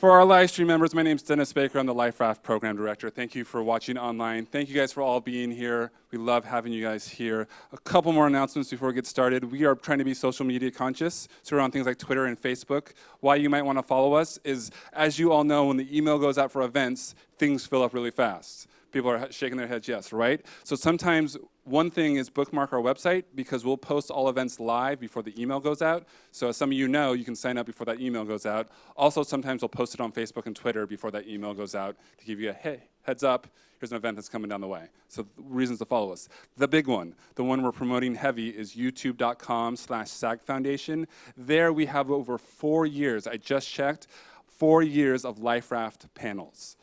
For our live stream members, my name is Dennis Baker. I'm the LifeRaft Program Director. Thank you for watching online. Thank you guys for all being here. We love having you guys here. A couple more announcements before we get started. We are trying to be social media conscious, so we're on things like Twitter and Facebook. Why you might want to follow us is, as you all know, when the email goes out for events, things fill up really fast. People are shaking their heads yes, right? So sometimes one thing is bookmark our website because we'll post all events live before the email goes out. So as some of you know, you can sign up before that email goes out. Also, sometimes we'll post it on Facebook and Twitter before that email goes out to give you a, hey, heads up, here's an event that's coming down the way. So reasons to follow us. The big one, the one we're promoting heavy, is youtube.com/SAG Foundation. There we have over 4 years, I just checked, 4 years of LifeRaft panels.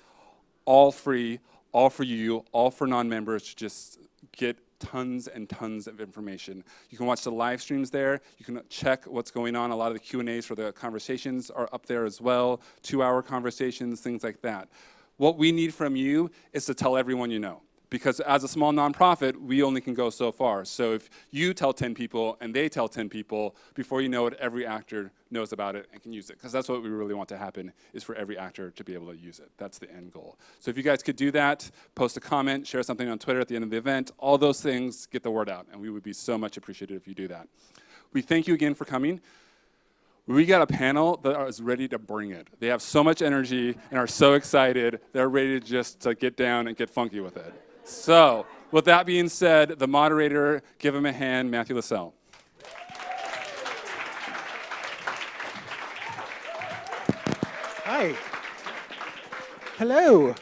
All free, all for you, all for non-members to just get tons and tons of information. You can watch the live streams there. You can check what's going on. A lot of the Q&As for the conversations are up there as well. 2-hour conversations, things like that. What we need from you is to tell everyone you know. Because as a small nonprofit, we only can go so far. So if you tell 10 people and they tell 10 people, before you know it, every actor knows about it and can use it. Because that's what we really want to happen, is for every actor to be able to use it. That's the end goal. So if you guys could do that, post a comment, share something on Twitter at the end of the event, all those things get the word out. And we would be so much appreciated if you do that. We thank you again for coming. We got a panel that is ready to bring it. They have so much energy and are so excited. They're ready to get down and get funky with it. So, with that being said, the moderator, give him a hand, Matthew Lessall. Hi. Hello.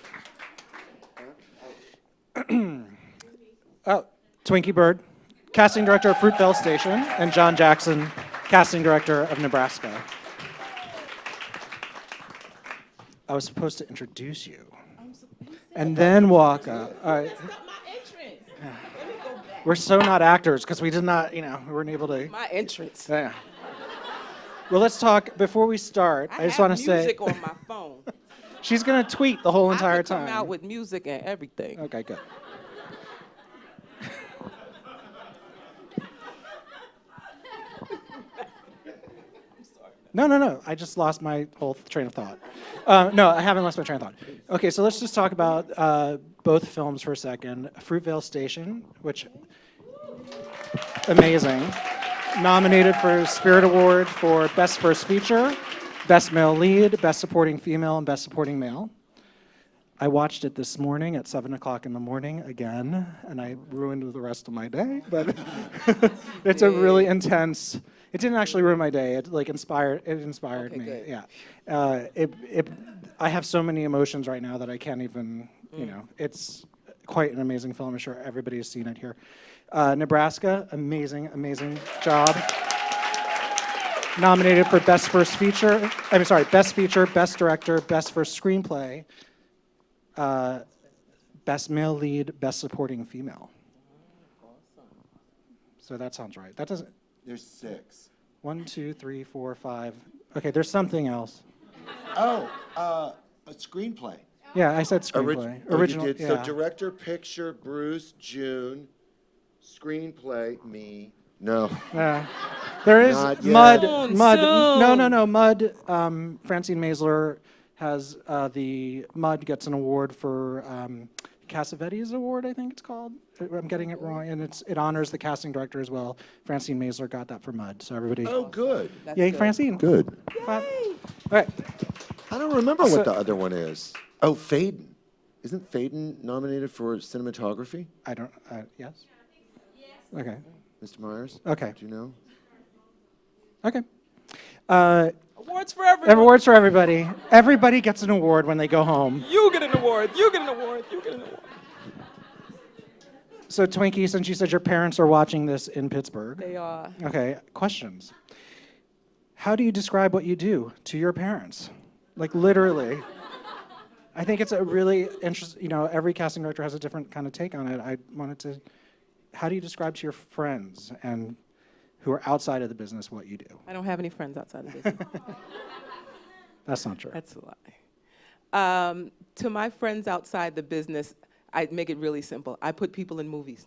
Twinkie Byrd, casting director of Fruitvale Station, and John Jackson, casting director of Nebraska. I was supposed to introduce you. And then walk up. All right. We're so not actors because we did not, we weren't able to. My entrance. Yeah. Well, let's talk before we start. I just want to say. Music on my phone. She's gonna tweet the whole entire time. I come out with music and everything. Okay, good. No. I just lost my whole train of thought. No, I haven't lost my train of thought. Okay, so let's just talk about both films for a second. Fruitvale Station, which, amazing. Nominated for Spirit Award for Best First Feature, Best Male Lead, Best Supporting Female, and Best Supporting Male. I watched it this morning at 7 o'clock in the morning again, and I ruined the rest of my day, but it's a really intense. It didn't actually ruin my day. It inspired Okay, me. good. Yeah. I have so many emotions right now that I can't even. It's quite an amazing film. I'm sure everybody has seen it here. Nebraska, amazing job. Nominated for Best First Feature. Best Feature, Best Director, Best First Screenplay, Best Male Lead, Best Supporting Female. Awesome. So that sounds right. That doesn't. There's 6. 1, 2, 3, 4, 5. Okay, there's something else. Oh, a screenplay. Yeah, I said screenplay. Original. You did. Yeah. So director, picture, Bruce, June. Screenplay, me. No. There is Not yet. Mud. Soon, Mud. soon. No. Mud. Francine Maisler has the Mud gets an award for Cassavetes Award, I think it's called. I'm getting it wrong, and it honors the casting director as well. Francine Maisler got that for Mud, so everybody. Oh, good. That's Yay, good. Francine. Good. All right. I don't remember So- what the other one is. Oh, Faden. Isn't Faden nominated for cinematography? I don't. Yes. Okay. Mr. Myers? Okay. Do you know? Okay. Awards for everyone. Awards for everybody. Everybody gets an award when they go home. You get an award. You get an award. You get an award. So Twinkie, since you said your parents are watching this in Pittsburgh. They are. Okay, questions. How do you describe what you do to your parents? Like literally. I think it's a really interesting, every casting director has a different kind of take on it. I wanted to, how do you describe to your friends and who are outside of the business what you do? I don't have any friends outside of business. That's not true. That's a lie. To my friends outside the business, I make it really simple. I put people in movies.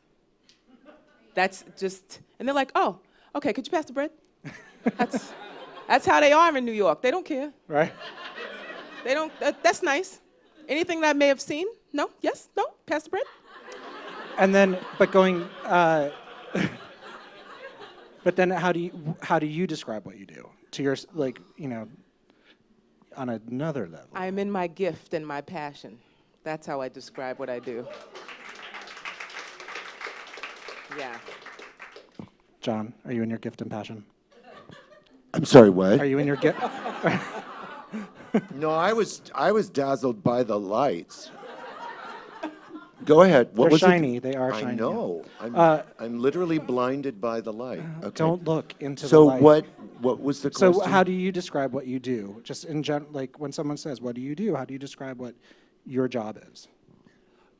That's just, and they're like, oh, okay, could you pass the bread? That's how they are in New York. They don't care. Right? They don't, that's nice. Anything that I may have seen? No? Yes? No? Pass the bread? And then, but going, but then how do you describe what you do to your, like, on another level? I'm in my gift and my passion. That's how I describe what I do. Yeah. John, are you in your gift and passion? I'm sorry, what? Are you in your gift? No, I was dazzled by the lights. Go ahead. What They're was shiny. it? They are I shiny. know. I'm literally blinded by the light. Okay. Don't look into the So light. what was the question? So how do you describe what you do? Just in general, like when someone says, "What do you do?" How do you describe what your job is?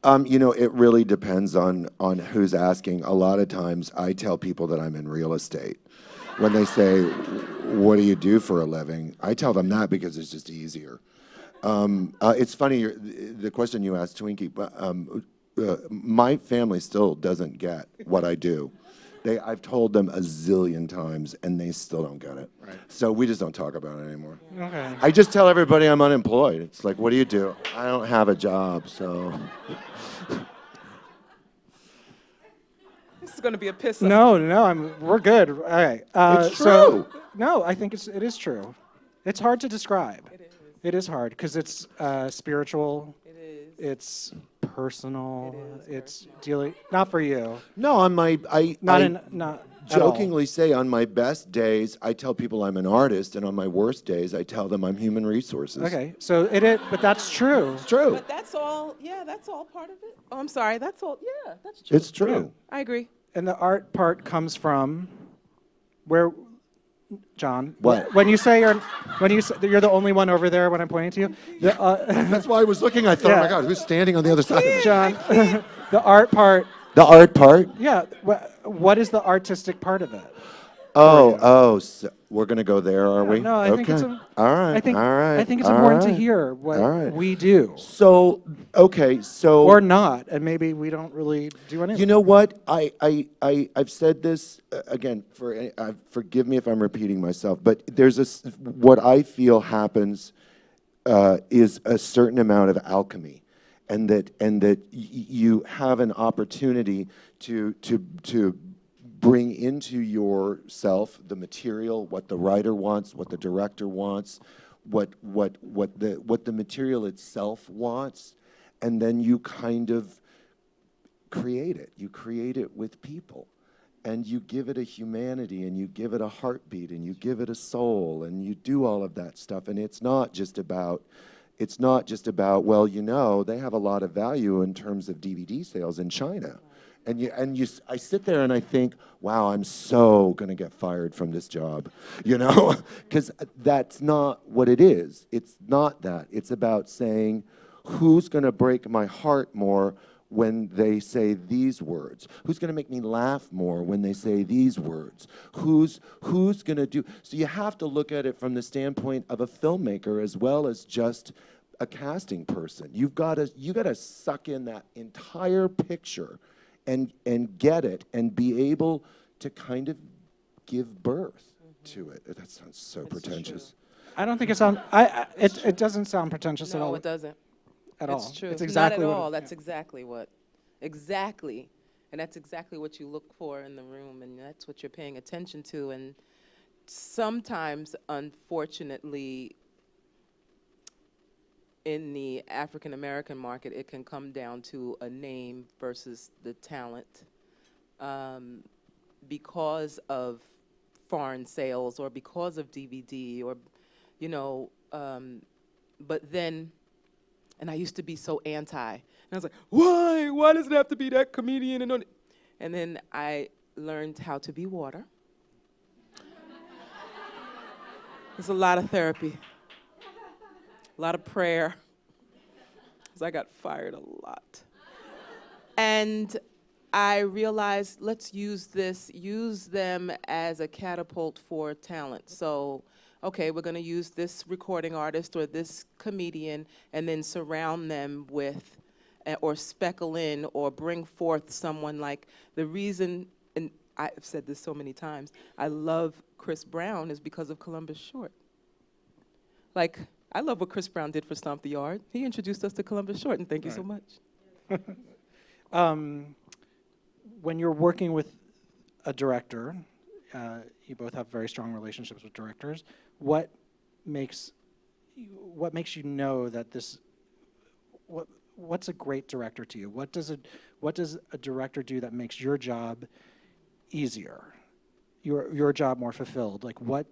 It really depends on who's asking. A lot of times I tell people that I'm in real estate. When they say, "What do you do for a living?" I tell them that because it's just easier. It's funny, the question you asked, Twinkie, but my family still doesn't get what I do. I've told them a zillion times, and they still don't get it. Right. So we just don't talk about it anymore. Okay. I just tell everybody I'm unemployed. It's like, what do you do? I don't have a job, so. This is going to be a piss up. No, we're good. All right. It's So, true. no, I think it is true. It's hard to describe. It is. It is hard because it's spiritual. It is. It's personal. It is It's dealing. Not for you. No, on my, Not I in. Not at all. jokingly say on my best days, I tell people I'm an artist, and on my worst days, I tell them I'm human resources. Okay. So it is, but that's true. It's true. But that's all, yeah, that's all part of it. Oh, I'm sorry, that's all, yeah, that's true. It's true. I agree. And the art part comes from where, John. What? When you say you're the only one over there when I'm pointing to you. That's why I was looking. I thought, Yeah. oh my God, who's standing on the other side of me? John, the art part. The art part? Yeah. What is the artistic part of it? So we're gonna go there, are we? No, I think it's all right. I think all right. I think it's all important to right. hear what All right. we do, So, okay, so or not, and maybe we don't really do anything. you know what? I've said this again. Forgive me if I'm repeating myself, but what I feel happens is a certain amount of alchemy, and that you have an opportunity to bring into yourself the material, what the writer wants, what the director wants, what the material itself wants, and then you kind of create it. You create it with people, and you give it a humanity, and you give it a heartbeat, and you give it a soul, and you do all of that stuff. And it's not just about, well, they have a lot of value in terms of DVD sales in China. I sit there and I think, wow, I'm so gonna get fired from this job, because that's not what it is. It's not that. It's about saying, who's gonna break my heart more when they say these words? Who's gonna make me laugh more when they say these words? Who's gonna do? So you have to look at it from the standpoint of a filmmaker as well as just a casting person. You gotta suck in that entire picture and get it and be able to kind of give birth to it. That sounds so pretentious. I don't think it sounds. It doesn't sound pretentious at all. No, it doesn't. At all. It's true. It's exactly Not at what all. it- That's exactly what. Exactly. And that's exactly what you look for in the room, and that's what you're paying attention to. And sometimes, unfortunately, in the African American market, it can come down to a name versus the talent, because of foreign sales or because of DVD or, but then, and I used to be so anti, and I was like, why? Why does it have to be that comedian? And then I learned how to be water. There's a lot of therapy. A lot of prayer, because I got fired a lot. And I realized, let's use them as a catapult for talent. So, okay, we're gonna use this recording artist or this comedian and then surround them with, or speckle in or bring forth someone like the reason, and I've said this so many times, I love Chris Brown is because of Columbus Short. Like, I love what Chris Brown did for Stomp the Yard. He introduced us to Columbus Short, and thank you so much. When you're working with a director, you both have very strong relationships with directors. What makes you know that what's a great director to you? What does a director do that makes your job easier, your job more fulfilled? Like, what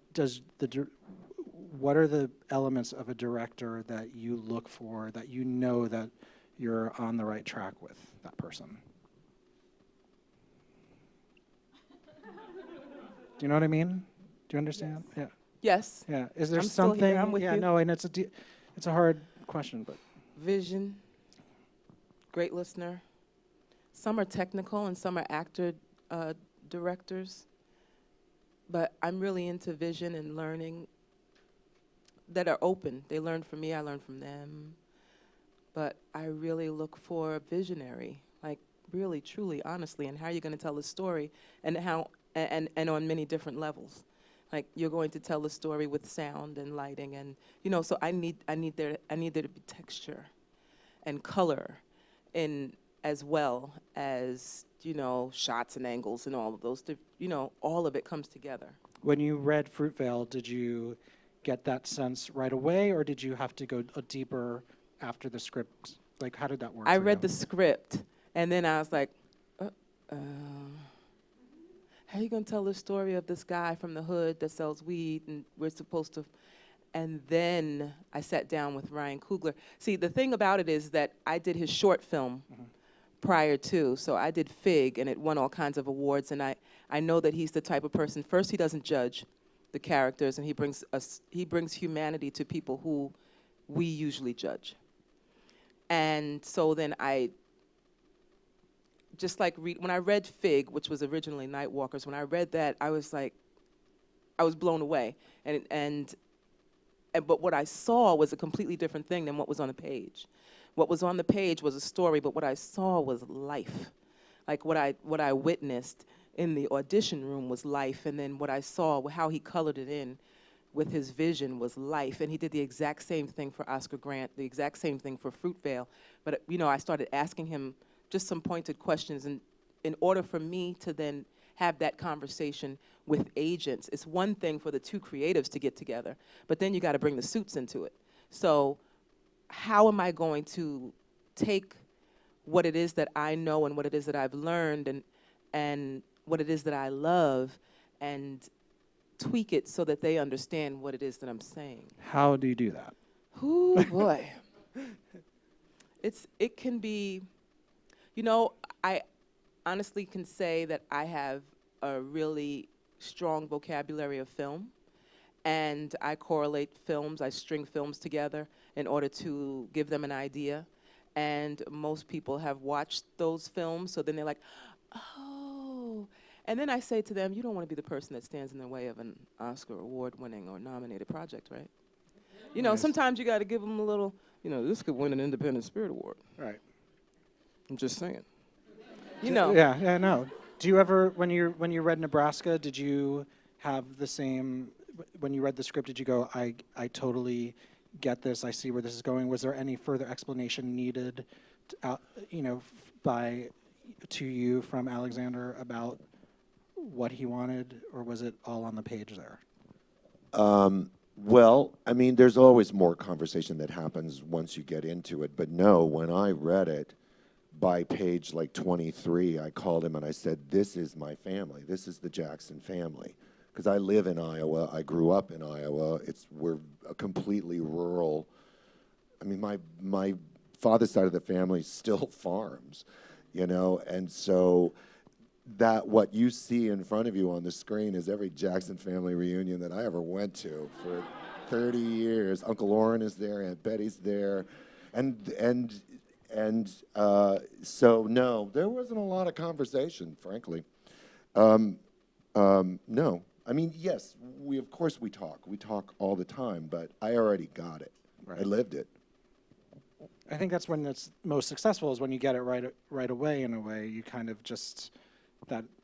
are the elements of a director that you look for, that you know that you're on the right track with that person? Do you know what I mean? Do you understand? Yes. Yeah. Yes. Yeah. Is there I'm still something? here. I'm with yeah. you. No, and it's a hard question, but Vision, great listener. Some are technical and some are actor directors. But I'm really into vision and learning that are open. They learn from me, I learn from them. But I really look for a visionary, like really, truly, honestly, and how you're going to tell the story and how and on many different levels. Like, you're going to tell the story with sound and lighting, and so I need there to be texture and color in, as well as shots and angles and all of those, all of it comes together. when you read Fruitvale, did you get that sense right away, or did you have to go deeper after the script? Like, how did that work? I for read you? the script, and then I was like, how are you going to tell the story of this guy from the hood that sells weed, and we're supposed to... And then I sat down with Ryan Coogler. See, the thing about it is that I did his short film prior to, so I did Fig, and it won all kinds of awards, and I know that he's the type of person, first, he doesn't judge the characters, and he brings humanity to people who we usually judge. And so then just like when I read Fig, which was originally Nightwalkers, when I read that, I was blown away. But what I saw was a completely different thing than what was on the page. What was on the page was a story, but what I saw was life. Like, what I witnessed in the audition room was life, and then what I saw, how he colored it in with his vision, was life. And he did the exact same thing for Oscar Grant, the exact same thing for Fruitvale. But I started asking him just some pointed questions, and in order for me to then have that conversation with agents, it's one thing for the two creatives to get together, but then you got to bring the suits into it. So how am I going to take what it is that I know and what it is that I've learned and what it is that I love and tweak it so that they understand what it is that I'm saying? How do you do that? Ooh, boy. It can be, I honestly can say that I have a really strong vocabulary of film, and I correlate films, I string films together in order to give them an idea. And most people have watched those films, so then they're like, oh. And then I say to them, you don't want to be the person that stands in the way of an Oscar award-winning or nominated project, right? Nice. Sometimes you got to give them a little, this could win an Independent Spirit Award. Right. I'm just saying. Yeah, no. Do you ever, when you read Nebraska, did you have the same, when you read the script, did you go, I totally get this, I see where this is going? Was there any further explanation needed, to you from Alexander about what he wanted, or was it all on the page there? Well, I mean, there's always more conversation that happens once you get into it. But no, when I read it, by page like 23, I called him and I said, this is my family. This is the Jackson family. Because I live in Iowa. I grew up in Iowa. We're a completely rural. I mean, my father's side of the family still farms, and so that what you see in front of you on the screen is every Jackson family reunion that I ever went to for 30 years. Uncle Orrin is there, Aunt Betty's there, and so no, there wasn't a lot of conversation, frankly. No, I mean, yes, of course we talk all the time, but I already got it. Right. I lived it. I think that's when it's most successful, is when you get it right away. In a way, you kind of just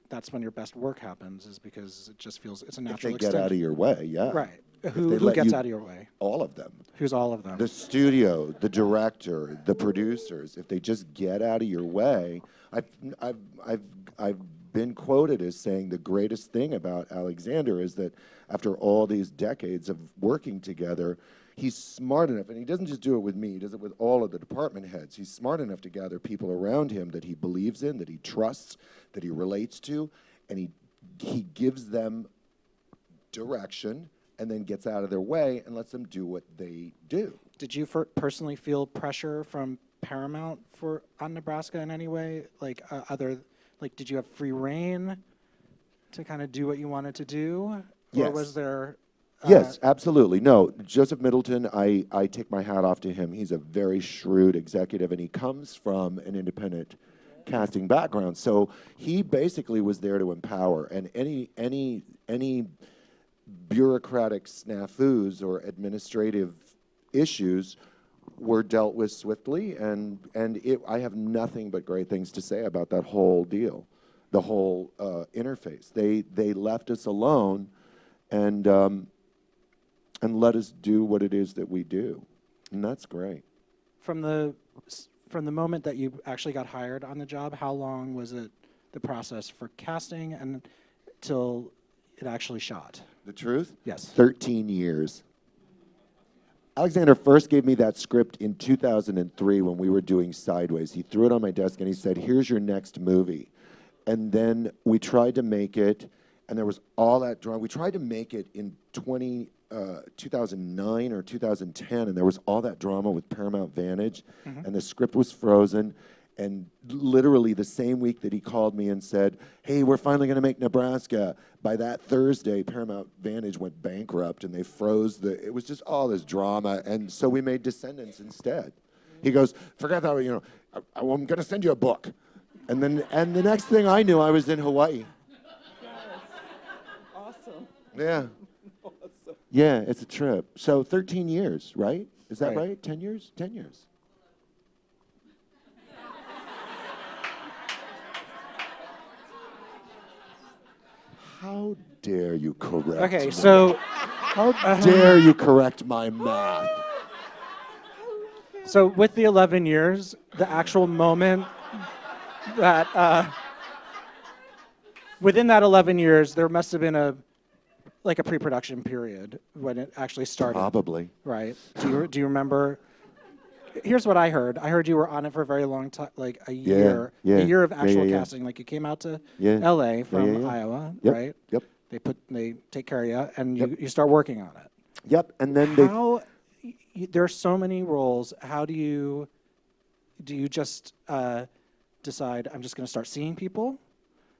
that's when your best work happens, is because it just feels it's a natural If they get out of your way, yeah. Right. Who let gets you- out of your way? All of them. Who's all of them? The studio, the director, the producers, if they just get out of your way. I've been quoted as saying the greatest thing about Alexander is that after all these decades of working together, he's smart enough, and he doesn't just do it with me, he does it with all of the department heads. He's smart enough to gather people around him that he believes in, that he trusts, that he relates to, and he gives them direction and then gets out of their way and lets them do what they do. Did you personally feel pressure from Paramount on Nebraska in any way? Did you have free reign to kind of do what you wanted to do? Yes. Or was there... Yes, absolutely. No, Joseph Middleton, I take my hat off to him. He's a very shrewd executive, and he comes from an independent casting background. So he basically was there to empower, and any bureaucratic snafus or administrative issues were dealt with swiftly, and I have nothing but great things to say about that whole deal, the whole interface. They left us alone, and let us do what it is that we do, and that's great. From the moment that you actually got hired on the job, how long was it the process for casting and till it actually shot? The truth? Yes. 13 years. Alexander first gave me that script in 2003 when we were doing Sideways. He threw it on my desk and he said, "Here's your next movie." And then we tried to make it, and there was all that drama. We tried to make it in 2009 or 2010, and there was all that drama with Paramount Vantage, and the script was frozen. And literally the same week that he called me and said, "Hey, we're finally going to make Nebraska," by that Thursday, Paramount Vantage went bankrupt, and they froze it was just all this drama, and so we made Descendants instead. He goes, "Forget that, I'm going to send you a book." And the next thing I knew, I was in Hawaii. Awesome. Yeah. Awesome. Yeah, it's a trip. So 13 years, right? Is that Right. right? 10 years? 10 years. How dare you correct Okay, me? so How dare you correct my math? so with the 11 years, the actual moment that within that 11 years, there must have been a pre-production period when it actually started. Probably. Right. Do you remember? Here's what I heard. I heard you were on it for a very long time, like a year, yeah, a year of yeah, actual yeah. casting. Like you came out to Yeah. LA from yeah. Iowa, Yep, right? yep. They take care of you, and Yep. you start working on it. Yep, and then There are so many roles. How do you just decide, I'm just going to start seeing people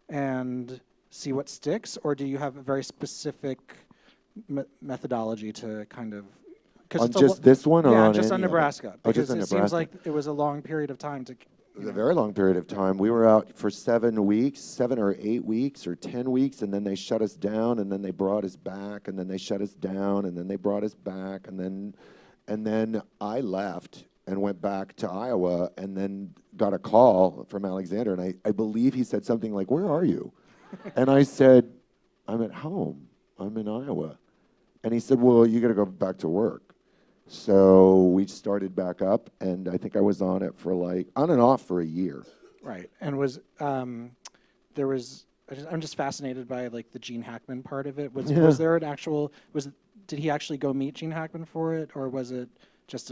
and see what sticks, or do you have a very specific methodology to kind of... on just this one, or yeah, on just on any of it? Nebraska, Oh, just because on it seems Nebraska. like it was a long period of time to... It was a very long period of time. We were out for 7 weeks, 7 or 8 weeks, or 10 weeks, and then they shut us down, and then they brought us back, and then they shut us down, and then they brought us back, and then I left and went back to Iowa, and then got a call from Alexander, and I believe he said something like, "Where are you?" And I said, "I'm at home. I'm in Iowa." And he said, "Well, you got to go back to work." So we started back up, and I think I was on it for on and off for a year. Right, and I'm just fascinated by the Gene Hackman part of it. Was there an actual, did he actually go meet Gene Hackman for it, or was it just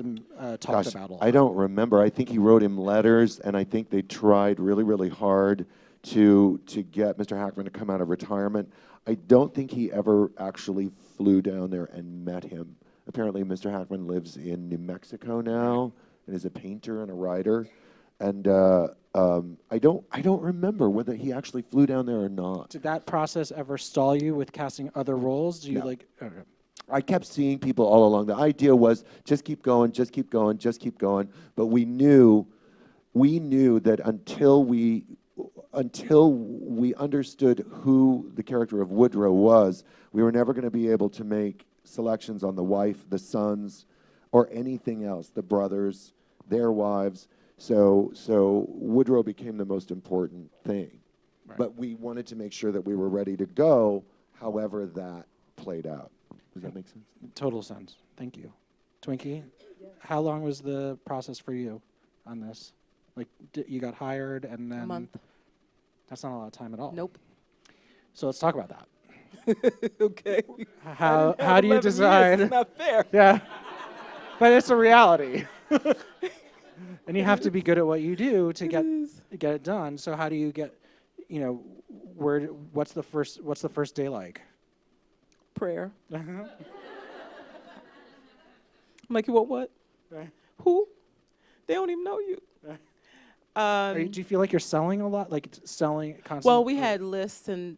talked about a lot? I don't remember. I think he wrote him letters, and I think they tried really, really hard to get Mr. Hackman to come out of retirement. I don't think he ever actually flew down there and met him. Apparently, Mr. Hackman lives in New Mexico now and is a painter and a writer. And I don't remember whether he actually flew down there or not. Did that process ever stall you with casting other roles? Do you No. okay. I kept seeing people all along. The idea was just keep going, just keep going, just keep going. But we knew that until we understood who the character of Woodrow was, we were never going to be able to make selections on the wife, the sons, or anything else, the brothers, their wives. So Woodrow became the most important thing. Right. But we wanted to make sure that we were ready to go, however that played out. Does that make sense? Total sense. Thank you. Twinkie, how long was the process for you on this? Like, you got hired and then... A month. That's not a lot of time at all. Nope. So let's talk about that. Okay. How do you decide? It's not fair. Yeah. But it's a reality. And you have to be good at what you do to get it done. So how do you get, what's the first day like? Prayer. I'm like, you want what? Who? They don't even know you. Do you feel like you're selling a lot? Like selling constantly? Well, we had lists, and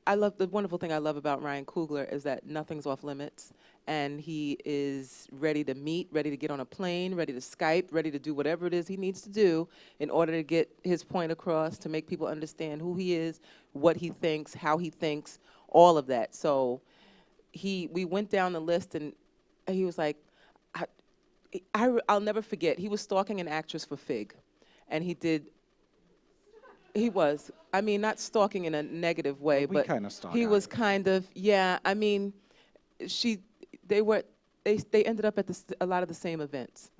the wonderful thing I love about Ryan Coogler is that nothing's off limits, and he is ready to meet, ready to get on a plane, ready to Skype, ready to do whatever it is he needs to do in order to get his point across, to make people understand who he is, what he thinks, how he thinks, all of that. So we went down the list, and he was like, I'll never forget, he was stalking an actress for Fig, and he was. I mean, not stalking in a negative way, We but kinda stalk he out was here. kind of, yeah, I mean, they ended up at a lot of the same events.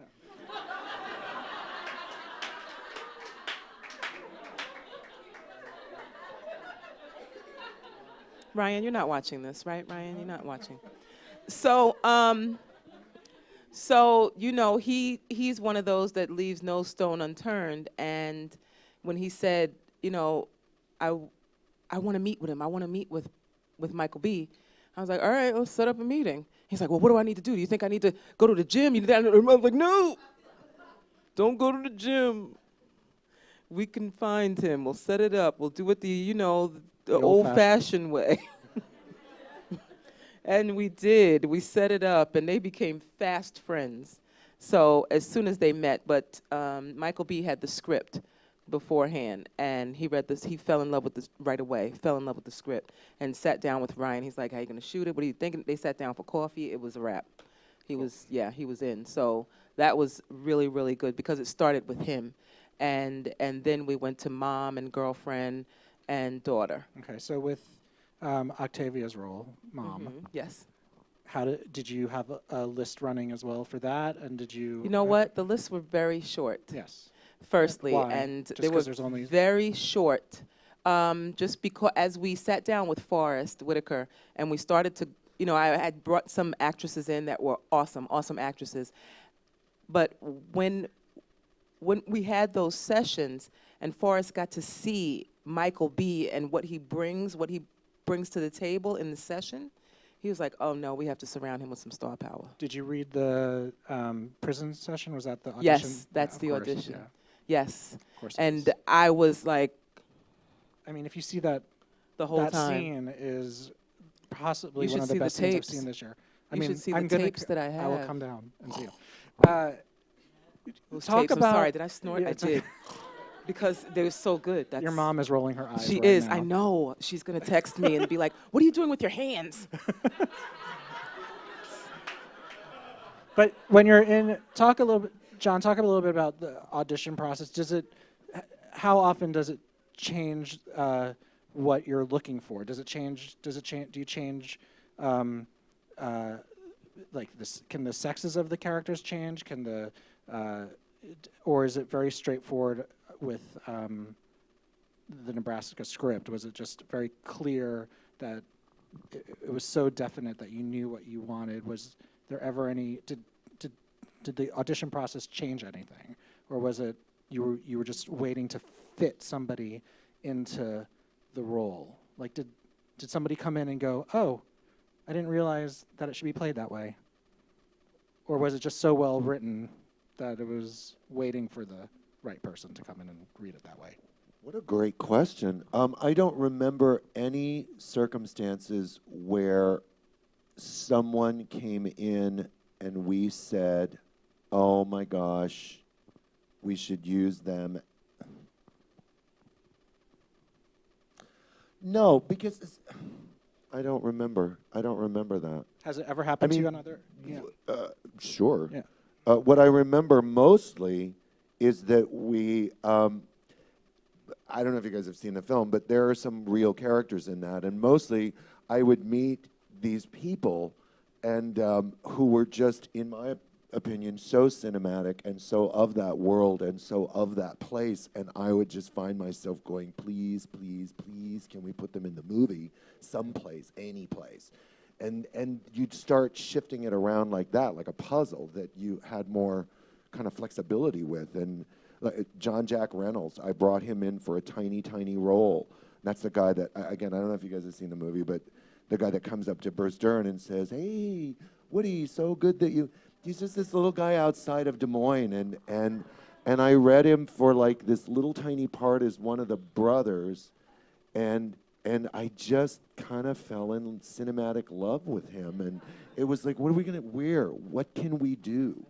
Ryan, you're not watching this, right? Ryan, you're not watching. So, he's one of those that leaves no stone unturned. And when he said, I want to meet with him. I want to meet with Michael B. I was like, all right, let's set up a meeting. He's like, well, what do I need to do? Do you think I need to go to the gym? I was like, no, don't go to the gym. We can find him. We'll set it up. We'll do it the old-fashioned way. And we did. We set it up, and they became fast friends. So as soon as they met, but Michael B. had the script beforehand, and he read this. He fell in love with this right away. Fell in love with the script, and sat down with Ryan. He's like, "How you gonna shoot it? What are you thinking?" They sat down for coffee. It was a wrap. He was in. So that was really, really good because it started with him, and then we went to mom and girlfriend and daughter. Okay, so with Octavia's role, Mom, Yes. Did you have a list running as well for that? And did you... You know what? The lists were very short. Yes. Firstly, Why? and Just they 'cause were there's only... very short. Just because as we sat down with Forrest Whitaker and we started to, I had brought some actresses in that were awesome actresses. But when we had those sessions and Forrest got to see Michael B. and what he brings to the table in the session, he was like, oh no, we have to surround him with some star power. Did you read the prison session? Was that the audition? Yes, that's of the course, audition. yeah. Yes. Of course it And is. I was like, I mean, if you see that, the whole that time. scene is possibly You one should of the see the best scenes I've tapes. seen this year. You should see the I'm gonna tapes that I I will have. come down and see you. Those Talk tapes, about... I'm sorry, did I snort? Yeah, I it's okay. did. Because they were so good. Your mom is rolling her eyes She right is, now. I know. She's going to text me and be like, what are you doing with your hands? But when you're in, John, talk a little bit about the audition process. How often does it change what you're looking for? Do you change, like this, can the sexes of the characters change? Or is it very straightforward with the Nebraska script? Was it just very clear that it was so definite that you knew what you wanted? Was there ever any, did the audition process change anything? Or was it you were just waiting to fit somebody into the role? Like did somebody come in and go, oh, I didn't realize that it should be played that way? Or was it just so well written that it was waiting for the right person to come in and read it that way? What a great question. I don't remember any circumstances where someone came in and we said, oh my gosh, we should use them. No, because I don't remember that. Has it ever happened to you on other? Yeah. Sure. Yeah. What I remember mostly is that we, I don't know if you guys have seen the film, but there are some real characters in that. And mostly I would meet these people and who were just, in my opinion, so cinematic and so of that world and so of that place. And I would just find myself going, please, please, please, can we put them in the movie someplace, any place? And you'd start shifting it around like that, like a puzzle that you had more kind of flexibility with. And John Jack Reynolds, I brought him in for a tiny, tiny role. That's the guy that, again, I don't know if you guys have seen the movie, but the guy that comes up to Byrd and says, hey, Woody, so good that you, he's just this little guy outside of Des Moines. And I read him for like this little tiny part as one of the brothers. And I just kind of fell in cinematic love with him. And it was like, what are we going to wear? What can we do?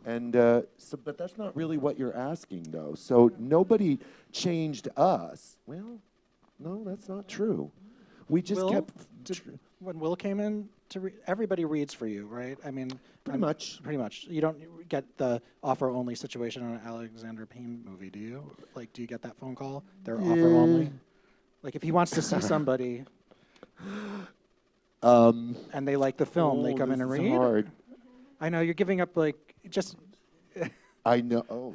And but that's not really what you're asking, though. So nobody changed us. Well, no, that's not true. We just Will, kept... when Will came in, everybody reads for you, right? I mean... Pretty much. Pretty much. You don't get the offer-only situation on an Alexander Payne movie, do you? Like, do you get that phone call? They're offer-only? Like, if he wants to see somebody and they like the film, they come in and read? Hard. I know, you're giving up, like, just... I know. Oh.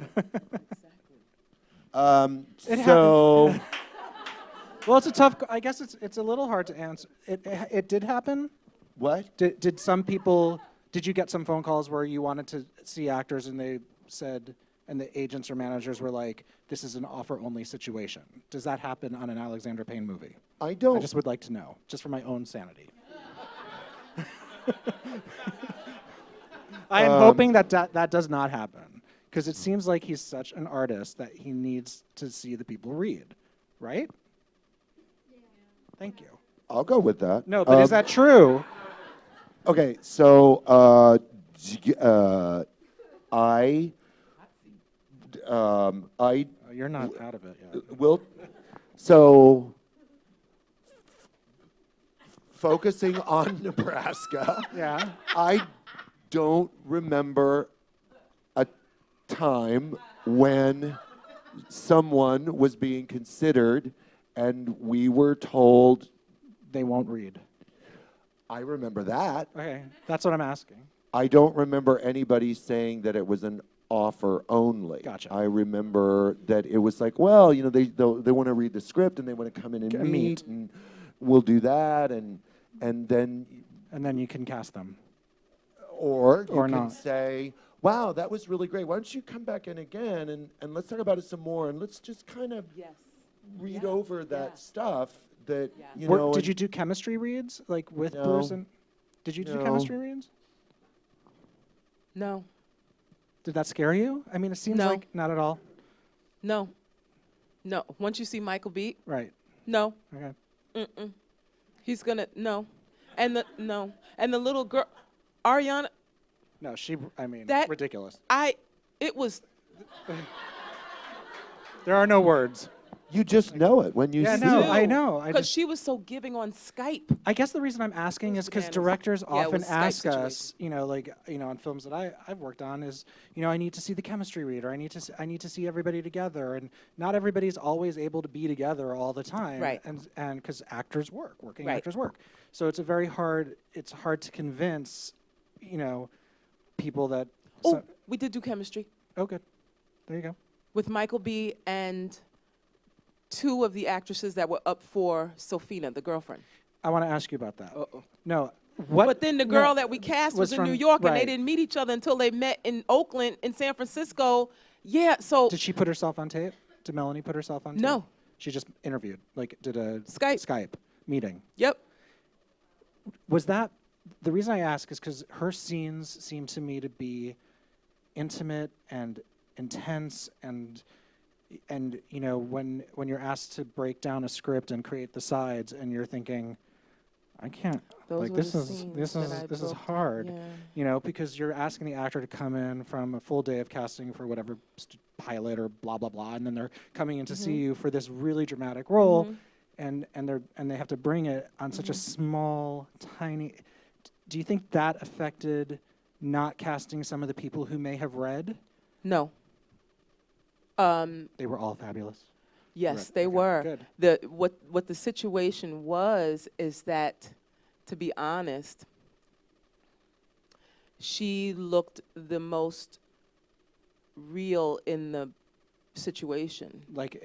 It Well, it's a tough... I guess it's a little hard to answer. It did happen? What? Did some people... Did you get some phone calls where you wanted to see actors and they said... And the agents or managers were like, this is an offer-only situation. Does that happen on an Alexander Payne movie? I don't. I just would like to know, just for my own sanity. I am hoping that does not happen, because it seems like he's such an artist that he needs to see the people read, right? Yeah. Thank you. I'll go with that. No, but is that true? Okay, so I Oh, you're not out of it yet. will. So focusing on Nebraska. Yeah. I don't remember a time when someone was being considered and we were told... They won't read. I remember that. Okay, that's what I'm asking. I don't remember anybody saying that it was an offer only. Gotcha. I remember that it was like, well, you know, they want to read the script and they want to come in and meet, and we'll do that, and then... And then you can cast them. Or you Or can not. say, wow, that was really great. Why don't you come back in again and let's talk about it some more, and let's just kind of read over that stuff that, you know. Did you do chemistry reads, like with No. Bruce? And did you do No. chemistry reads? No. Did that scare you? I mean, it seems No. like not at all. No. No. Once you see Michael Beat, Right. no. Okay. Mm-mm. He's gonna no. And the little girl, Ariana, No, I mean, That- ridiculous. it was There are no words. You just know it when you Yeah, see no, it. I know. I because just, she was so giving on Skype. I guess the reason I'm asking is because bananas. directors Yeah, it often was Skype ask us, situation. you know, like, you know, on films that I've worked on is, you know, I need to see the chemistry read, or I need to see everybody together, and not everybody's always able to be together all the time, Right. And because working Right. actors work, so it's hard to convince, you know, people that. Oh, we did do chemistry Oh, good. There you go. with Michael B. and two of the actresses that were up for Sophina, the girlfriend. I want to ask you about that. Uh-oh. No, what? But then the no, girl that we cast was in from- New York, and they right. didn't meet each other until they met in Oakland, in San Francisco. Yeah, so Did she put herself on tape? Did Melanie put herself on tape? No. She just interviewed, like did a Skype. meeting. Yep. Was that, the reason I ask is because her scenes seem to me to be intimate and intense, and you know, when you're asked to break down a script and create the sides and you're thinking, I can't, Those like were this the is scenes this that is I this is booked. hard. Yeah. You know, because you're asking the actor to come in from a full day of casting for whatever pilot or blah blah blah, and then they're coming in to see you for this really dramatic role, and they have to bring it on such a small, tiny. Do you think that affected not casting some of the people who may have read? No. They were all fabulous. Yes, Right, they okay, were. good. What the situation was is that, to be honest, she looked the most real in the situation. Like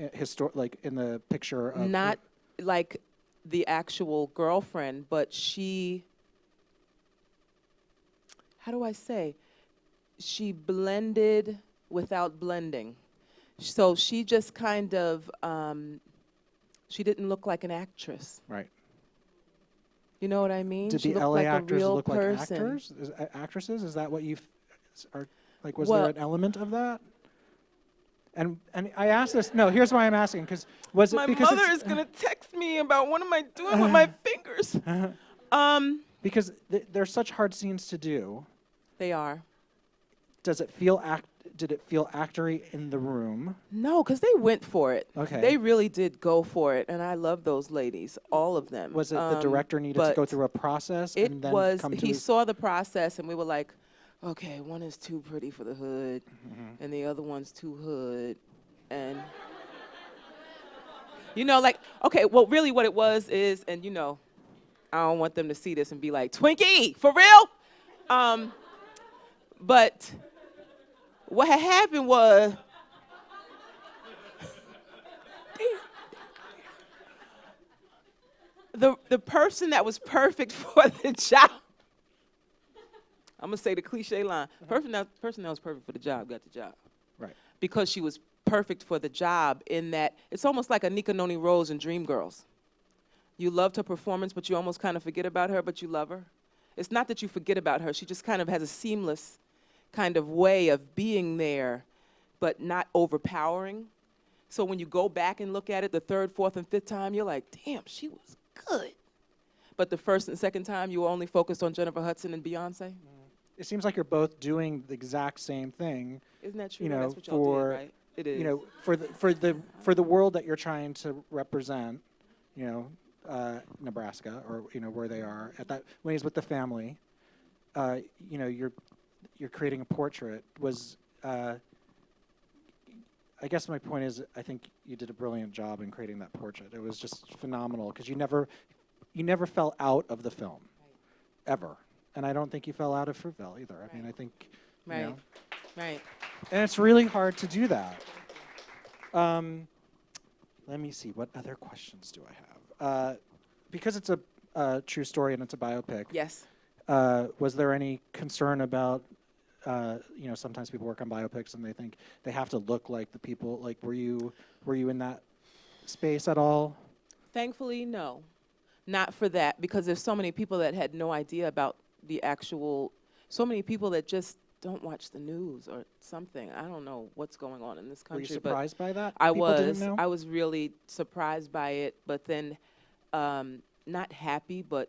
like in the picture of Not like the actual girlfriend, but she, how do I say? She blended without blending. So she just kind of, she didn't look like an actress. right. You know what I mean? Did she the looked LA like actors a real look person. like actors? Actresses? Is that what you are like? Was Well- there an element of that? And I asked this. No, here's why I'm asking. Because was it My because mother it's, is gonna text me about what am I doing with my fingers? because they're such hard scenes to do. They are. Does it feel Did it feel actory in the room? No, because they went for it. Okay. They really did go for it, and I love those ladies, all of them. Was it the director needed to go through a process It and then was, come to he his- saw the process, and we were like, okay, one is too pretty for the hood, and the other one's too hood, and you know, like, okay, well, really what it was is, and you know, I don't want them to see this and be like, Twinkie, for real? But what had happened was, the person that was perfect for the job, I'm gonna say the cliche line, person that was perfect for the job got the job. Right. Because she was perfect for the job in that it's almost like Anika Noni Rose in Dreamgirls. You loved her performance, but you almost kind of forget about her, but you love her. It's not that you forget about her, she just kind of has a seamless kind of way of being there, but not overpowering. So when you go back and look at it the third, fourth, and fifth time, you're like, damn, she was good. But the first and second time, you were only focused on Jennifer Hudson and Beyonce. It seems like you're both doing the exact same thing. Isn't that true? You know, That's what y'all for did, right? It is. you know, for the world that you're trying to represent, you know, Nebraska, or you know where they are at that when he's with the family. You know, you're creating a portrait. I guess my point is, I think you did a brilliant job in creating that portrait. It was just phenomenal because you never fell out of the film, ever. And I don't think you fell out of Fruitvale either. I mean, I think, you know, Right. and it's really hard to do that. Let me see, what other questions do I have? Because it's a true story and it's a biopic. Yes. Was there any concern about, you know, sometimes people work on biopics and they think they have to look like the people. Like, were you in that space at all? Thankfully, no. Not for that, because there's so many people that had no idea about the actual, so many people that just don't watch the news or something. I don't know what's going on in this country. Were you surprised by that? I People didn't know? I was really surprised by it, but then not happy, but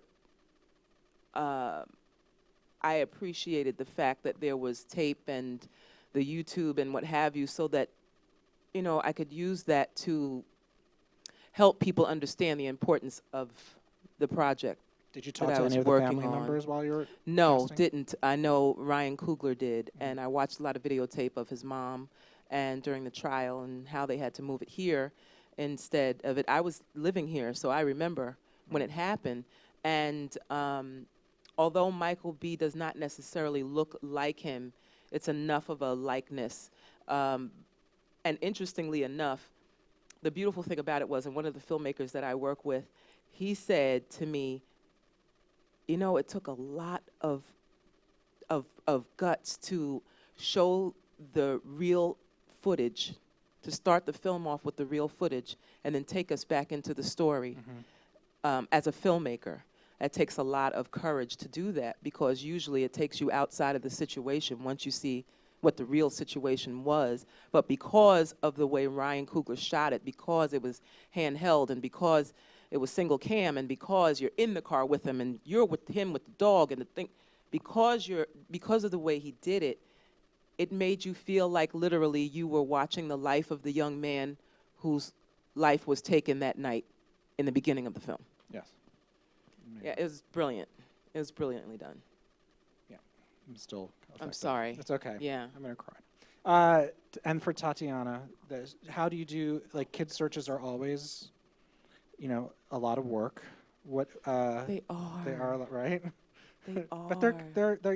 I appreciated the fact that there was tape and the YouTube and what have you, so that, you know, I could use that to help people understand the importance of the project. Did you talk that I to was any of the working family on. members while you were No, casting? didn't. I know Ryan Coogler did, and I watched a lot of videotape of his mom and during the trial and how they had to move it here instead of it. I was living here, so I remember when it happened. And although Michael B. does not necessarily look like him, it's enough of a likeness. And interestingly enough, the beautiful thing about it was, and one of the filmmakers that I work with, he said to me, you know, it took a lot of guts to show the real footage, to start the film off with the real footage, and then take us back into the story. As a filmmaker, it takes a lot of courage to do that, because usually it takes you outside of the situation once you see what the real situation was. But because of the way Ryan Coogler shot it, because it was handheld, and because it was single cam, and because you're in the car with him and you're with him with the dog and the thing, because of the way he did it, it made you feel like literally you were watching the life of the young man whose life was taken that night in the beginning of the film. Yes. Yeah, it was brilliant. It was brilliantly done. Yeah. I'm still affected. I'm sorry. It's okay. Yeah. I'm going to cry. And for Tatiana, how do you do, like, kid searches are always, you know, a lot of work. What They are. They are, right? They are. But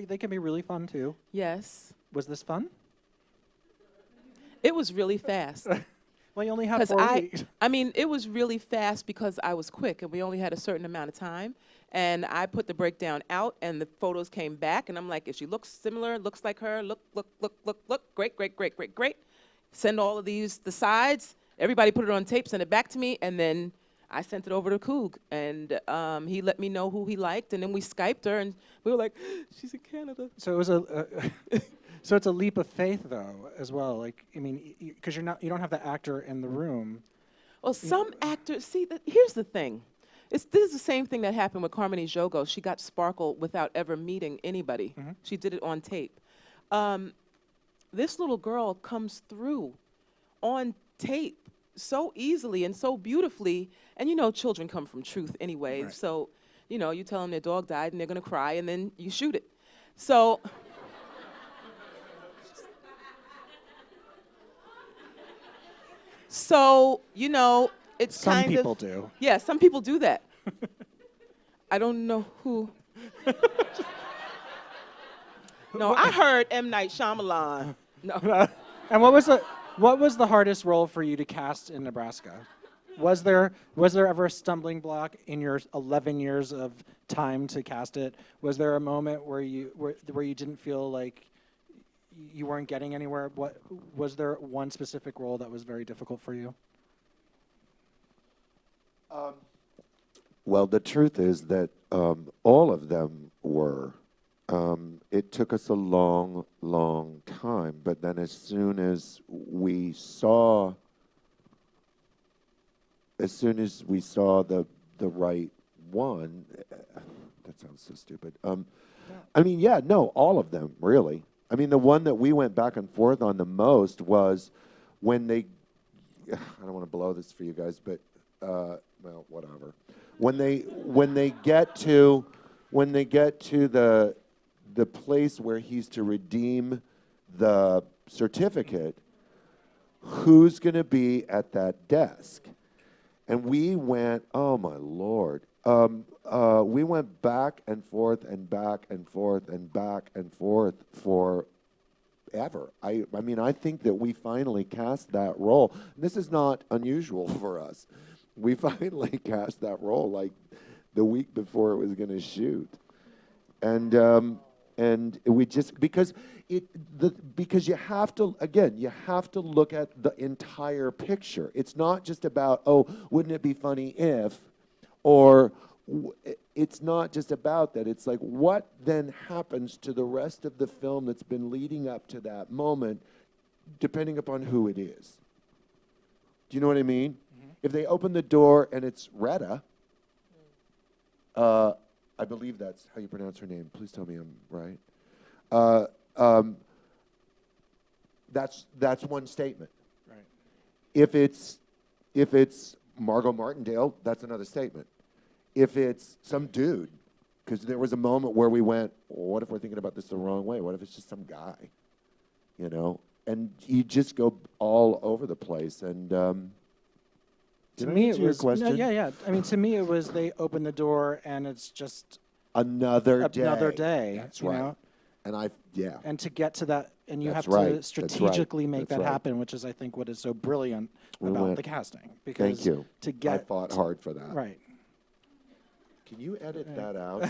they can be really fun too. Yes. Was this fun? It was really fast. Well, you only have Because 4 weeks. I mean, it was really fast because I was quick and we only had a certain amount of time. And I put the breakdown out and the photos came back and I'm like, if she looks similar, looks like her, look, great, great, great, great, great. Send all of these, the sides, everybody put it on tape, send it back to me, and then I sent it over to Coog. And he let me know who he liked, and then we Skyped her and we were like, she's in Canada. So it was so it's a leap of faith though, as well. Like, I mean, because you don't have the actor in the room. Well, some actors, see, here's the thing. This is the same thing that happened with Carmine Jogo. She got Sparkle without ever meeting anybody. Mm-hmm. She did it on tape. This little girl comes through on tape so easily and so beautifully. And you know, children come from truth anyway. Right. So, you know, you tell them their dog died and they're going to cry and then you shoot it. So... So, you know, it's Some kind of... people do. Yeah, some people do that. I don't know who. No, I heard M. Night Shyamalan. No. And what was the hardest role for you to cast in Nebraska? Was there ever a stumbling block in your 11 years of time to cast it? Was there a moment where you didn't feel like you weren't getting anywhere? What was there one specific role that was very difficult for you? Well, the truth is that all of them were. It took us a long, long time, but then as soon as we saw the right one, that sounds so stupid. I mean, yeah, no, all of them, really. I mean, the one that we went back and forth on the most was when they, I don't want to blow this for you guys, but, well, whatever. When they get to the place where he's to redeem the certificate, who's going to be at that desk? And we went, oh my Lord. We went back and forth and back and forth and back and forth forever. I mean, I think that we finally cast that role. This is not unusual for us. We finally cast that role like the week before it was going to shoot, and we just because you have to look at the entire picture. It's not just about, oh, wouldn't it be funny if, or it's not just about that. It's like, what then happens to the rest of the film that's been leading up to that moment, depending upon who it is. Do you know what I mean? Mm-hmm. If they open the door and it's Retta, I believe that's how you pronounce her name. Please tell me I'm right. That's one statement. Right. If it's Margot Martindale, that's another statement. If it's some dude, because there was a moment where we went, well, what if we're thinking about this the wrong way? What if it's just some guy, you know? And you just go all over the place. And to me, it was question? No, yeah. I mean, to me, it was they open the door and it's just another day. That's right. Know? And And to get to that, and you That's have right. to strategically make That's that right. happen, which is, I think, what is so brilliant about the casting. Because Thank you. To get I fought hard for that. Right. Can you edit that out?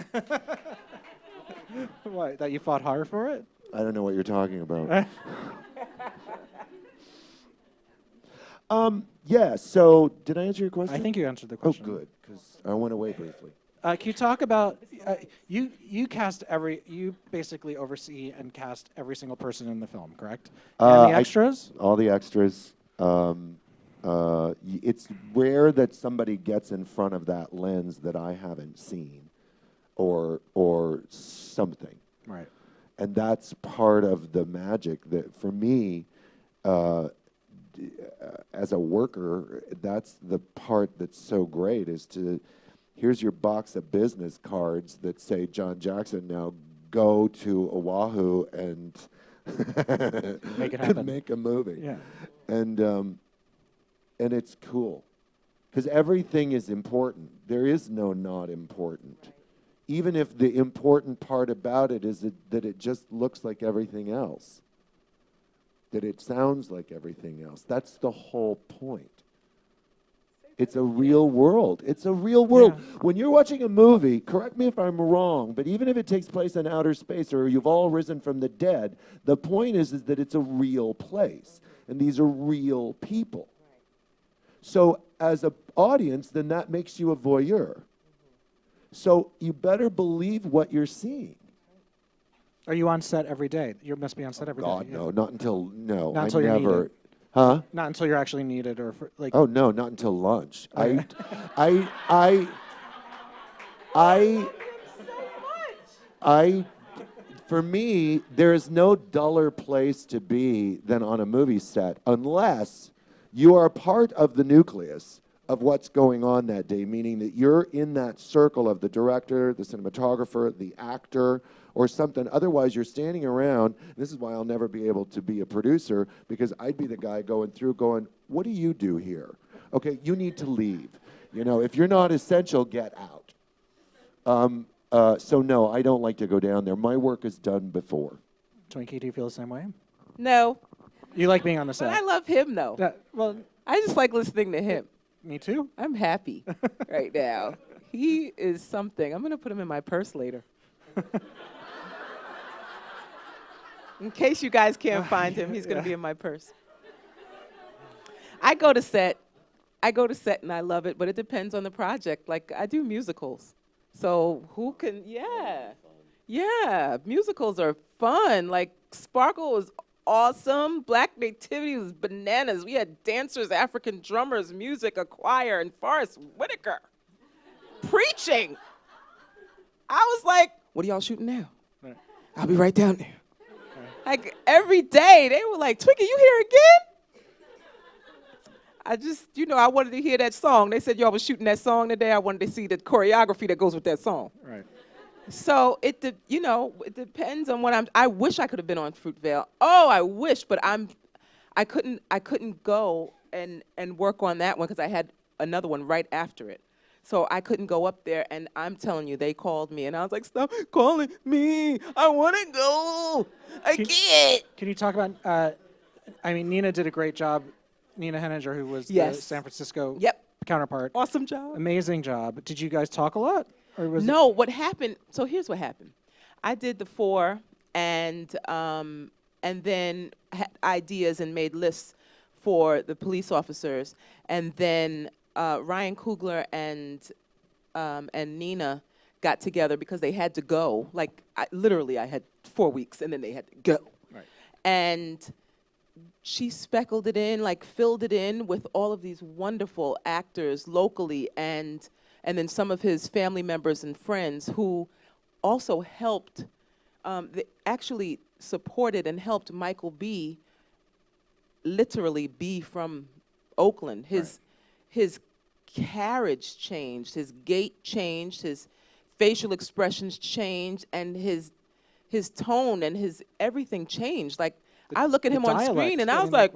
What? That you fought hard for it? I don't know what you're talking about. Yeah, so did I answer your question? I think you answered the Oh, question. good, because I went away briefly. Can you talk about you basically oversee and cast every single person in the film, correct? And the extras? All the extras. It's rare that somebody gets in front of that lens that I haven't seen, or something. Right. And that's part of the magic that, for me, as a worker, that's the part that's so great, is to, here's your box of business cards that say, John Jackson, now go to Oahu and Make it happen. and make a movie. Yeah. And it's cool, because everything is important. There is no not important. even if the important part about it is that it just looks like everything else, that it sounds like everything else. That's the whole point. It's a real world. It's a real world. Yeah. When you're watching a movie, correct me if I'm wrong, but even if it takes place in outer space or you've all risen from the dead, the point is that it's a real place. And these are real people. So as an audience, then that makes you a voyeur. So you better believe what you're seeing. Are you on set every day? You must be on set every day. God, yeah. no, not until, no. Not I until you're never, needed. huh? Not until you're actually needed, or for, like. Oh, no, not until lunch. Okay. For me, there is no duller place to be than on a movie set unless you are part of the nucleus of what's going on that day, meaning that you're in that circle of the director, the cinematographer, the actor, or something. Otherwise, you're standing around. This is why I'll never be able to be a producer, because I'd be the guy going through going, what do you do here? Okay, you need to leave. You know, if you're not essential, get out. So no, I don't like to go down there. My work is done before. Twinkie, do you feel the same way? No, You like being on the but set? I love him though. Well, I just like listening to him. me too. I'm happy right now. He is something. I'm gonna put him in my purse later. In case you guys can't find him, he's gonna be in my purse. I go to set and I love it, but it depends on the project. Like I do musicals. So who can, yeah, musicals are fun. Like Sparkle was awesome. Black Nativity was bananas. We had dancers, African drummers, music, a choir, and Forrest Whitaker preaching. I was like, what are y'all shooting now? Right. I'll be right down there. Like every day, they were like, Twinkie, you here again? I just, I wanted to hear that song. They said y'all was shooting that song today. I wanted to see the choreography that goes with that song. Right. So it depends on what I wish I could have been on Fruitvale. Oh, I wish, but I couldn't go and work on that one because I had another one right after it. So I couldn't go up there, and I'm telling you, they called me, and I was like, stop calling me. I want to go. I can't. Can you talk about, Nina did a great job. Nina Henninger, who was the Yes. San Francisco Yep. counterpart. Awesome job. Amazing job. Did you guys talk a lot? Or was No, what happened, so here's what happened. I did the 4 and then had ideas and made lists for the police officers. And then Ryan Coogler and Nina got together because they had to go. Like, I had 4 weeks and then they had to go. Right. And she speckled it in, like filled it in with all of these wonderful actors locally and then some of his family members and friends who also helped, they actually supported and helped Michael B. literally be from Oakland. His carriage changed, his gait changed, his facial expressions changed, and his tone and his everything changed. Like, I look at him on screen and I was like,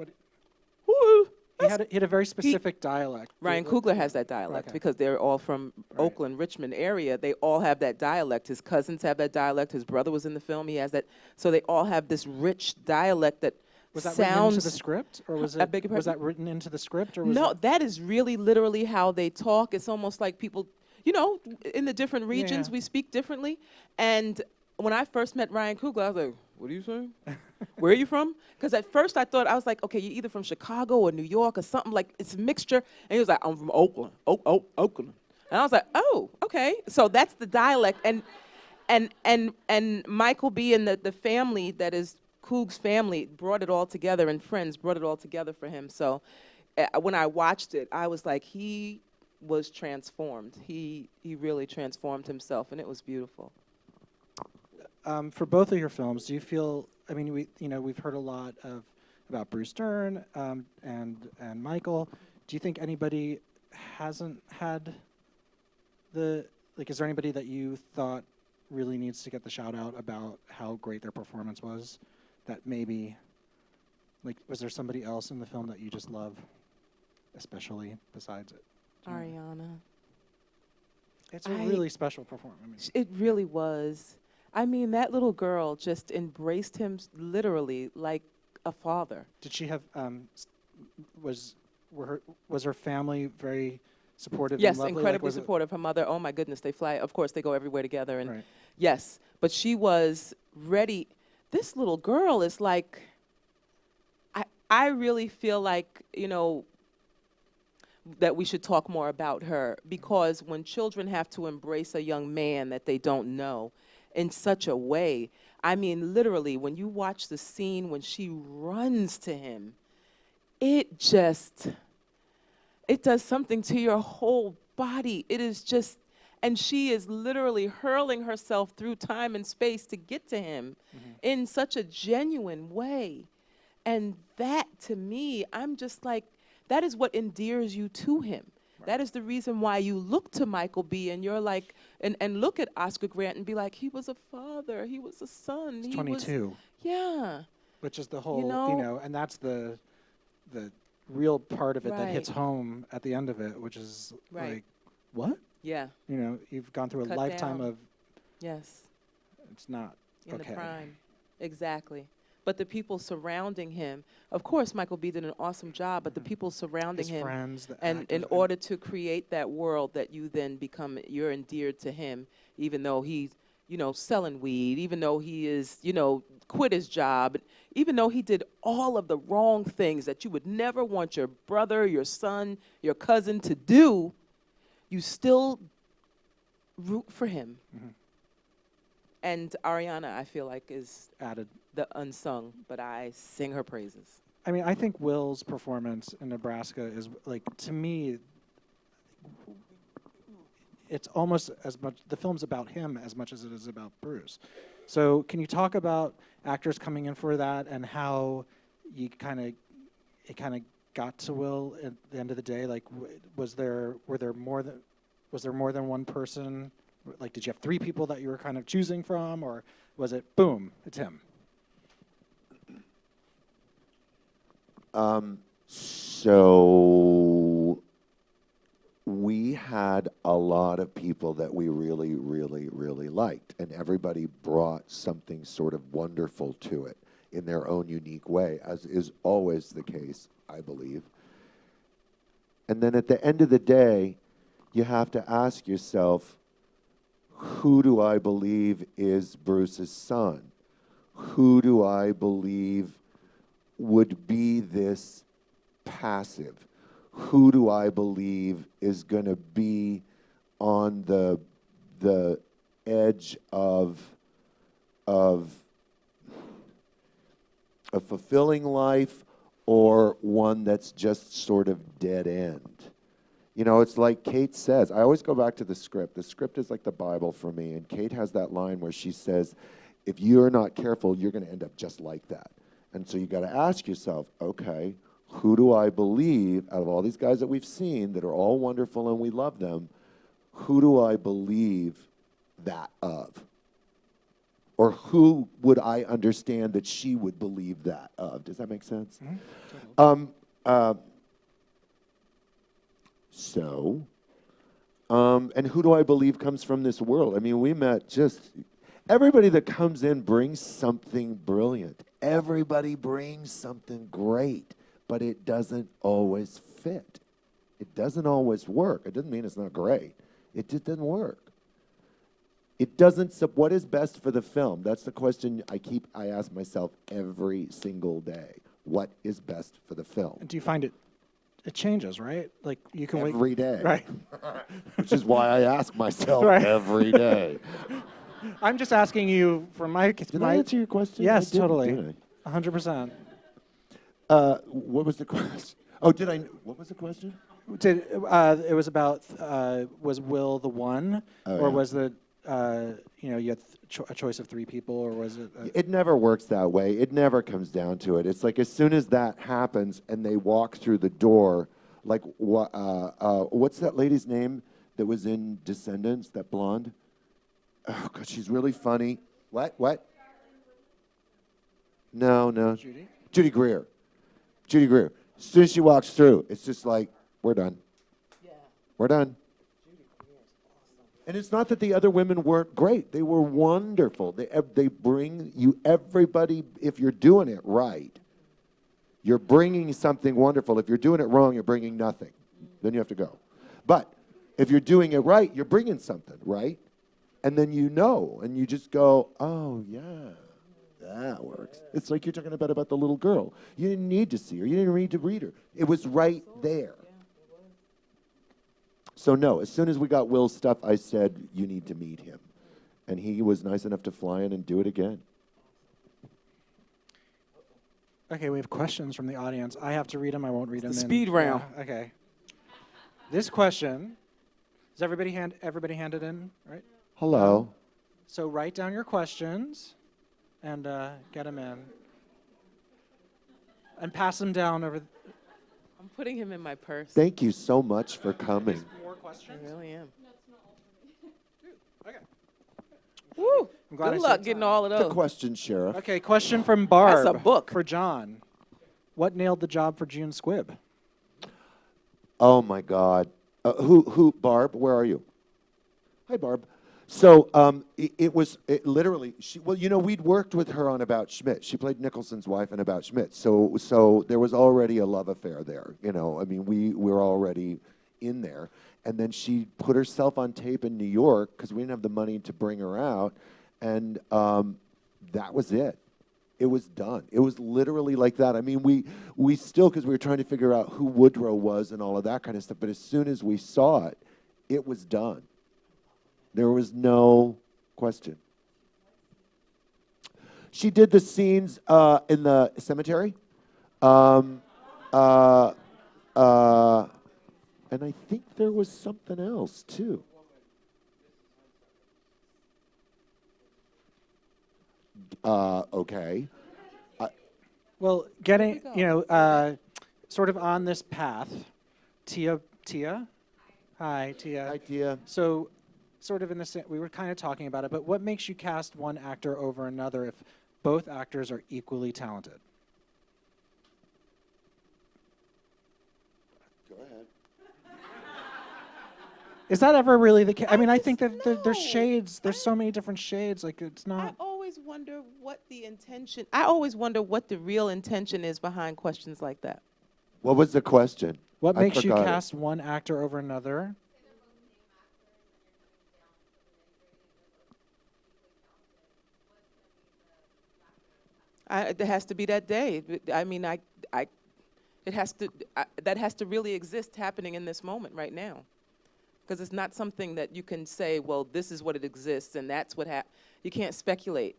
whoo. He had a very specific dialect. Ryan Coogler has that dialect because they're all from Oakland, Richmond area. They all have that dialect. His cousins have that dialect. His brother was in the film. He has that. So they all have this rich dialect that Was that sounds. written into the script, or was I beg your was pardon? that written into the script, or was No, it? that is really literally how they talk. It's almost like people, in the different regions, Yeah. we speak differently. And when I first met Ryan Coogler, I was like, what are you saying? Where are you from? Because at first I was like, okay, you're either from Chicago or New York or something, like it's a mixture. And he was like, I'm from Oakland, Oakland. And I was like, oh, okay. So that's the dialect. And Michael B. and the family that is Coog's family brought it all together, and friends brought it all together for him. So when I watched it, I was like, he was transformed. He really transformed himself, and it was beautiful. For both of your films, do you feel? I mean, we've heard a lot about Bruce Dern and Michael. Do you think anybody hasn't had is there anybody that you thought really needs to get the shout out about how great their performance was? That maybe, was there somebody else in the film that you just love, especially besides it? Ariana. It's a really special performance. It really was. I mean, that little girl just embraced him literally like a father. Did she have was her family very supportive Yes, and lovely? incredibly was it- supportive. Her mother, oh my goodness, they fly. Of course, they go everywhere together. And Right. yes, but she was ready. This little girl is like, I really feel like, that we should talk more about her, because when children have to embrace a young man that they don't know in such a way, I mean, literally, when you watch the scene when she runs to him, it does something to your whole body. It is just, and she is literally hurling herself through time and space to get to him in such a genuine way. And that, to me, I'm just like, that is what endears you to him. Right. That is the reason why you look to Michael B. and you're like, and look at Oscar Grant and be like, he was a father, he was a son. He's 22. Yeah. Which is the whole, and that's the real part of it that hits home at the end of it, which is like, what? Yeah. You've gone through a Cut lifetime down. of. Yes. It's not in okay. the prime. Exactly. But the people surrounding him, of course, Michael B. did an awesome job, but the people surrounding His him, friends, the and actors, in order to create that world that you then become, you're endeared to him, even though he's, selling weed, even though he is, quit his job, even though he did all of the wrong things that you would never want your brother, your son, your cousin to do, you still root for him. Mm-hmm. And Ariana, I feel like, is added. The unsung, but I sing her praises. I mean, I think Will's performance in Nebraska is, like, to me, it's almost as much, the film's about him as much as it is about Bruce. So can you talk about actors coming in for that and how it kind of got to Will at the end of the day? Like, was there more than one person? Like, did you have 3 people that you were kind of choosing from, or was it, boom, it's him? So we had a lot of people that we really, really, really liked, and everybody brought something sort of wonderful to it in their own unique way, as is always the case, I believe. And then at the end of the day, you have to ask yourself, who do I believe is Bruce's son? Who do I believe would be this passive? Who do I believe is going to be on the edge of a fulfilling life, or one that's just sort of dead end? It's like Kate says, I always go back to the script. The script is like the Bible for me, and Kate has that line where she says, if you're not careful, you're going to end up just like that. And so you got to ask yourself, okay, who do I believe out of all these guys that we've seen that are all wonderful and we love them, who do I believe that of? Or who would I understand that she would believe that of? Does that make sense? Mm-hmm. And who do I believe comes from this world? I mean, we met just, everybody that comes in brings something brilliant. Everybody brings something great, but it doesn't always fit. It doesn't always work. It doesn't mean it's not great. It just doesn't work. It doesn't, what is best for the film? That's the question I ask myself every single day. What is best for the film? And do you find it changes, right? Like, you can every day. Right. Which is why I ask myself every day. I'm just asking you for my... Did I answer your question? Yes, totally. Did 100%. What was the question? Oh, what was the question? It was about, was Will the one? Or was it, you had a choice of 3 people, or was it... It never works that way. It never comes down to it. It's like as soon as that happens and they walk through the door, like, what's that lady's name that was in Descendants, that blonde? Oh, God, she's really funny. What? No. Judy Greer. As soon as she walks through, it's just like, we're done. Yeah. We're done. And it's not that the other women weren't great. They were wonderful. They bring you everybody, if you're doing it right, you're bringing something wonderful. If you're doing it wrong, you're bringing nothing. Then you have to go. But if you're doing it right, you're bringing something, right? And then you know, and you just go, oh, yeah, that works. It's like you're talking about the little girl. You didn't need to see her. You didn't need to read her. It was right there. So no, as soon as we got Will's stuff, I said, you need to meet him. And he was nice enough to fly in and do it again. Okay, we have questions from the audience. I have to read them. I won't read them. the speed round. Yeah, okay. This question, does everybody hand it in, right? Hello. So write down your questions and get them in. And pass them down over. I'm putting him in my purse. Thank you so much for coming. More I questions. really am. Okay. Woo! I'm glad I Good saved luck getting time. all of The those. question, Sheriff. Okay, question from Barb. That's a book. For John. What nailed the job for June Squibb? Oh my God. Who, Barb, where are you? Hi, Barb. So it literally, we'd worked with her on About Schmidt. She played Nicholson's wife in About Schmidt. So there was already a love affair there. I mean, we were already in there. And then she put herself on tape in New York because we didn't have the money to bring her out. And that was it. It was done. It was literally like that. I mean, we still, because we were trying to figure out who Woodrow was and all of that kind of stuff. But as soon as we saw it, it was done. There was no question. She did the scenes in the cemetery. And I think there was something else, too. Okay. Well, getting, sort of on this path, Tia? Hi, Tia. Idea. So, sort of in the we were kind of talking about it, but what makes you cast one actor over another if both actors are equally talented? Go ahead. Is that ever really the case? I mean, I just think that there's know. shades. There's so many different shades. Like, it's I not. always wonder what the real intention is behind questions like that. What was the question? What I makes you forgot it. cast one actor over another? It has to be that day. I mean, it has to. That has to really exist happening in this moment right now, because it's not something that you can say, well, this is what it exists and that's what happened. You can't speculate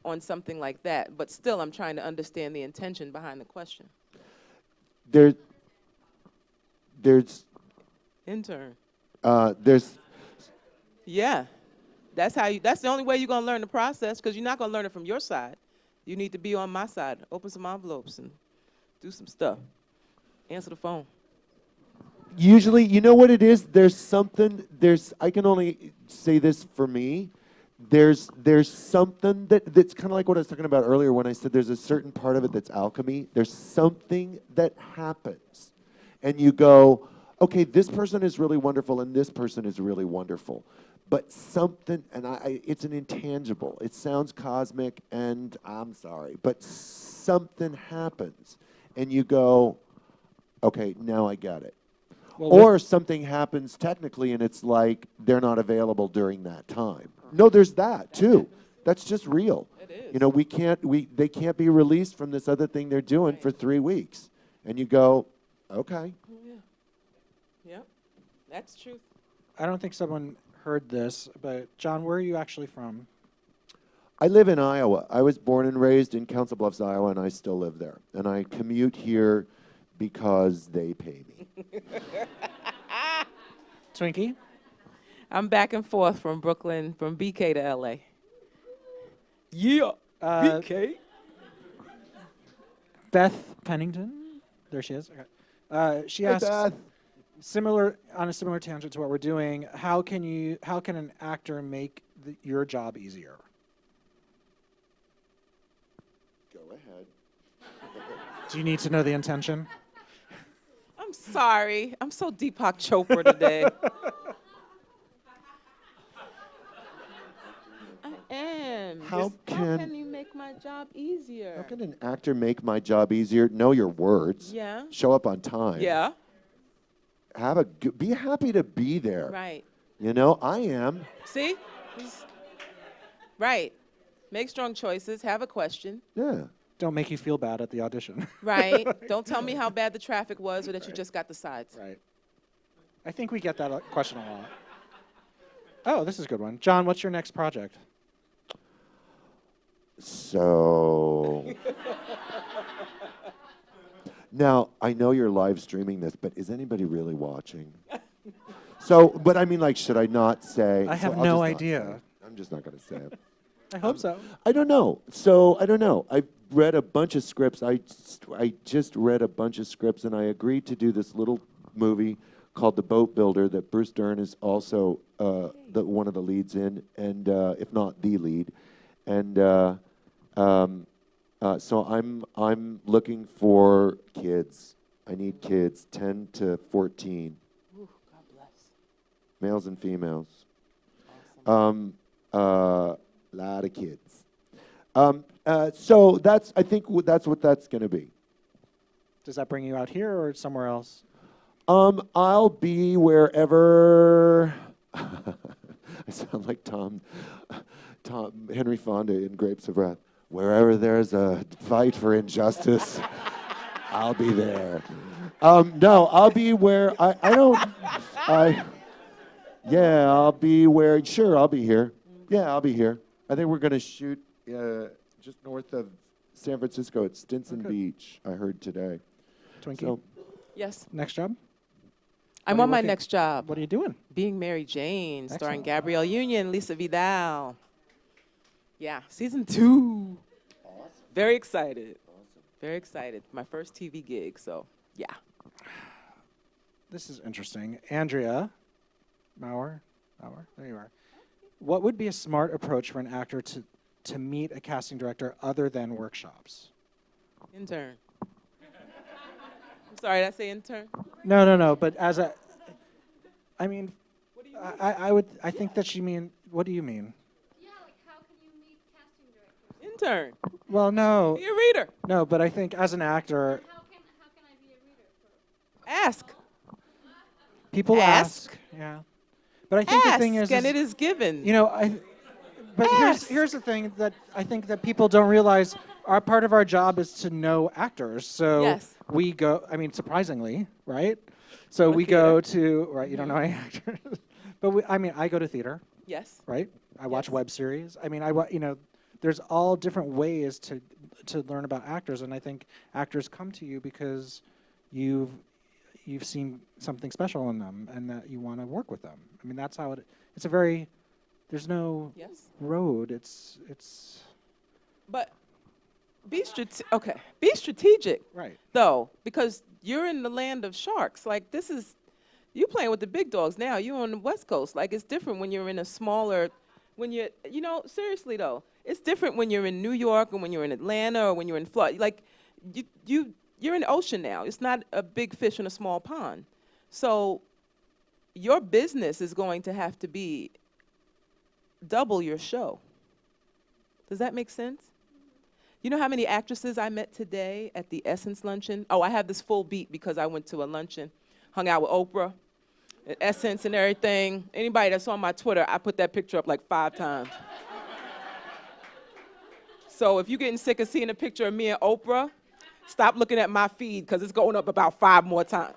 on something like that. But still, I'm trying to understand the intention behind the question. There's Intern. there's Yeah, that's the only way you're gonna learn the process, because you're not gonna learn it from your side. You need to be on my side. Open some envelopes and do some stuff. Answer the phone. usually, you know what it is? I can only say this for me. There's something that's kind of like what I was talking about earlier when I said there's a certain part of it that's alchemy. There's something that happens. And you go, okay, this person is really wonderful and this person is really wonderful. But something, and it's an intangible. It sounds cosmic, and I'm sorry, but something happens. And you go, okay, now I get it. Well, Or something happens technically, and it's like they're not available during that time. No, there's that too. That's just real. It is. You know, they can't be released from this other thing they're doing for 3 weeks. And you go, okay. Yeah, that's truth. I don't think someone heard this, but John, where are you actually from? I live in Iowa. I was born and raised in Council Bluffs, Iowa, and I still live there. And I commute here because they pay me. Twinkie? I'm back and forth from Brooklyn, from BK to LA. Yeah, BK. Beth Pennington? There she is. Okay. She Hey, asks, Beth. on a similar tangent to what we're doing, how can an actor make your job easier? Go ahead. Do you need to know the intention? I'm sorry. I'm so Deepak Chopra today. How How can can you make my job easier? how can an actor make my job easier? Know your words. Yeah. Show up on time. Yeah. Be happy to be there. Right. You know, I am. See? Right. Make strong choices. Have a question. Yeah. Don't make you feel bad at the audition. Right. Don't tell me how bad the traffic was or that you just got the sides. Right. I think we get that question a lot. Oh, this is a good one. John, what's your next project? So now I know you're live streaming this, but is anybody really watching? So, but I mean, like, should I not say? I have I'll no just not idea. say it. I'm just not going to say it. I hope so. I don't know. So I don't know. I read a bunch of scripts. I just read a bunch of scripts, and I agreed to do this little movie called The Boat Builder that Bruce Dern is also one of the leads in, and if not the lead. And so I'm looking for kids. I need kids, 10 to 14, Ooh, God bless. males and females. Awesome. Lot of kids. So I think that's what that's going to be. Does that bring you out here or somewhere else? I'll be wherever. I sound like Tom Henry Fonda in Grapes of Wrath. Wherever there's a fight for injustice, I'll be there. No, I'll be where yeah, I'll be where. Sure, I'll be here. Yeah, I'll be here. I think we're going to shoot just north of San Francisco at Stinson Okay. Beach, I heard today. Twinkie, So, Yes. next job? I'm are you on my working- next job. What are you doing? Being Mary Jane, starring Excellent. Gabrielle Union, Lisa Vidal. Yeah, season 2. awesome. Very excited. Very excited. My first TV gig, so yeah. This is interesting. Andrea Maurer, there you are. What would be a smart approach for an actor to meet a casting director other than workshops? Intern. I'm sorry, did I say intern? No. But I mean, What do you I think that she mean. What do you mean? Yeah, like how can you meet casting directors? Intern. Well, no, Be a reader. no. But I think as an actor, How can I be a reader for? Ask. people Ask. ask. Yeah. But I think Ask, the thing is, and it is given. you know, But Ask. here's the thing that I think that people don't realize. Our part of our job is to know actors. So Yes. we go. I mean, surprisingly, right? So What we go to right. You don't know any actors, but I go to theater, Yes. right? I watch Yes. web series. I mean, there's all different ways to learn about actors, and I think actors come to you because you've seen something special in them, and that you want to work with them. I mean, that's how it's a very. There's no Yes. road. It's But be strategic. right. Though, because you're in the land of sharks. Like, you playing with the big dogs now. You're on the West Coast. Like, it's different when you're in a smaller, seriously though, it's different when you're in New York and when you're in Atlanta or when you're in Florida. Like, you're in the ocean now. It's not a big fish in a small pond. So your business is going to have to be double your show. Does that make sense? You know how many actresses I met today at the Essence luncheon? Oh, I have this full beat because I went to a luncheon, hung out with Oprah, at Essence and everything. Anybody that's on my Twitter, I put that picture up like 5 times. So if you're getting sick of seeing a picture of me and Oprah, stop looking at my feed because it's going up about 5 more times.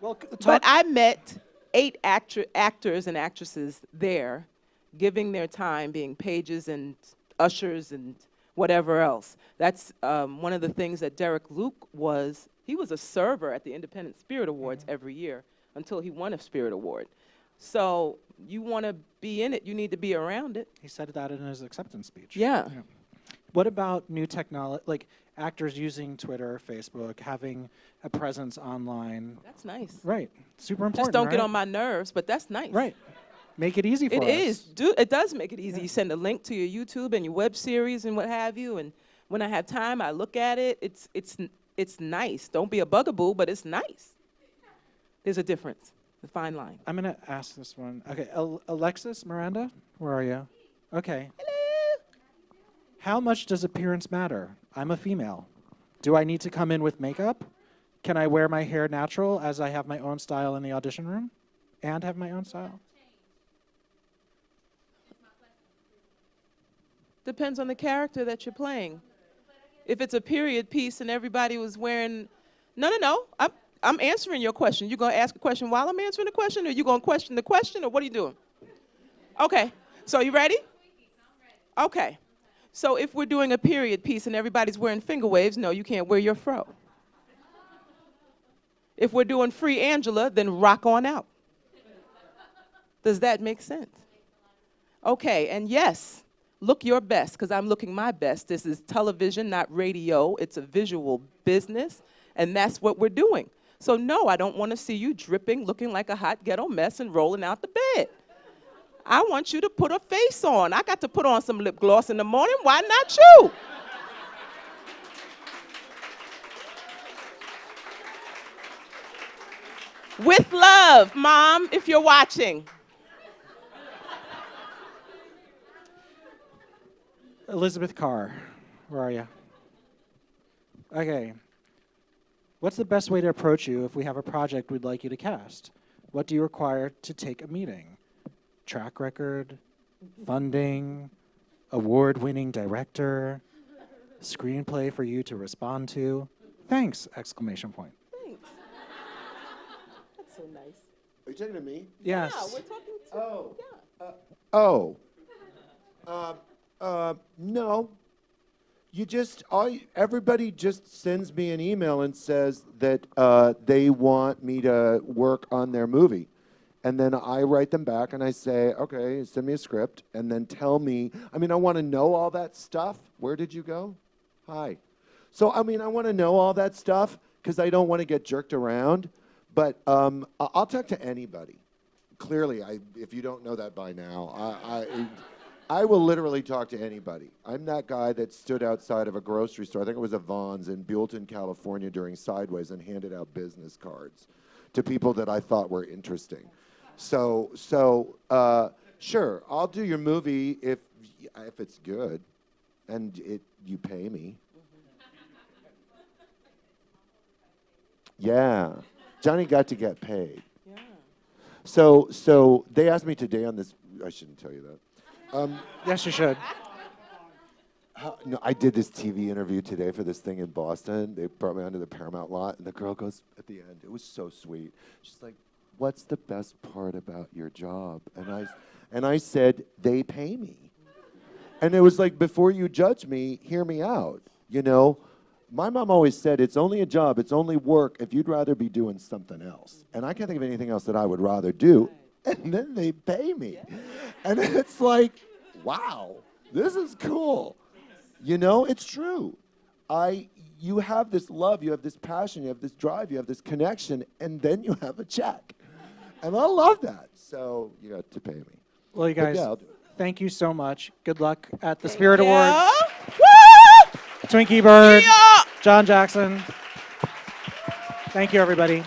Well, But I met 8 actors and actresses there, giving their time, being pages and ushers and whatever else. That's one of the things that Derek Luke was. He was a server at the Independent Spirit Awards every year until he won a Spirit Award. So you want to be in it, you need to be around it. He said that in his acceptance speech. Yeah. What about new technology, like actors using Twitter, Facebook, having a presence online? That's nice. Right. Super important. Just don't get right? on my nerves, but that's nice. Right. Make it easy for It us. is. It does make it easy. You send a link to your YouTube and your web series and what have you. And when I have time, I look at it. It's nice. Don't be a bugaboo, but it's nice. There's a difference. The fine line. I'm going to ask this one. Okay, Alexis, Miranda, where are you? Okay. Hello. How much does appearance matter? I'm a female. Do I need to come in with makeup? Can I wear my hair natural as I have my own style in the audition room? And have my own style? Depends on the character that you're playing. If it's a period piece and everybody was wearing, no. I'm answering your question. You gonna ask a question while I'm answering the question, or you gonna question the question, or what are you doing? Okay. So you ready? Okay. So if we're doing a period piece and everybody's wearing finger waves, no, you can't wear your fro. If we're doing Free Angela, then rock on out. Does that make sense? Okay, and yes, look your best, because I'm looking my best. This is television, not radio. It's a visual business, and that's what we're doing. So no, I don't want to see you dripping, looking like a hot ghetto mess and rolling out the bed. I want you to put a face on. I got to put on some lip gloss in the morning. Why not you? With love, Mom, if you're watching. Elizabeth Carr, where are you? Okay. What's the best way to approach you if we have a project we'd like you to cast? What do you require to take a meeting? Track record, funding, award-winning director, screenplay for you to respond to? Thanks, exclamation point. Thanks. That's so nice. Are you talking to me? Yes. Yeah, we're talking to No. Everybody just sends me an email and says that they want me to work on their movie. And then I write them back and I say, okay, send me a script and then tell me, I want to know all that stuff. Where did you go? Hi. So, I want to know all that stuff because I don't want to get jerked around. But I'll talk to anybody. Clearly, if you don't know that by now, I will literally talk to anybody. I'm that guy that stood outside of a grocery store, I think it was a Vons in Buellton, California during Sideways and handed out business cards to people that I thought were interesting. So sure, I'll do your movie if it's good and you pay me. Yeah, Johnny got to get paid. Yeah. So they asked me today on this, I shouldn't tell you that. Yes, you should. No, I did this TV interview today for this thing in Boston. They brought me onto the Paramount lot, and the girl goes at the end. It was so sweet. She's like, "What's the best part about your job?" And I said, "They pay me." And it was like, before you judge me, hear me out. My mom always said, "It's only a job. It's only work if you'd rather be doing something else." And I can't think of anything else that I would rather do. And then they pay me. And it's like, wow, this is cool. It's true. You have this love, you have this passion, you have this drive, you have this connection, and then you have a check. And I love that. So you got to pay me. Well, you guys, yeah, I'll do it. thank you so much. Good luck at the Spirit Awards. Woo! Twinkie Byrd, Yeah! John Jackson. Thank you, everybody.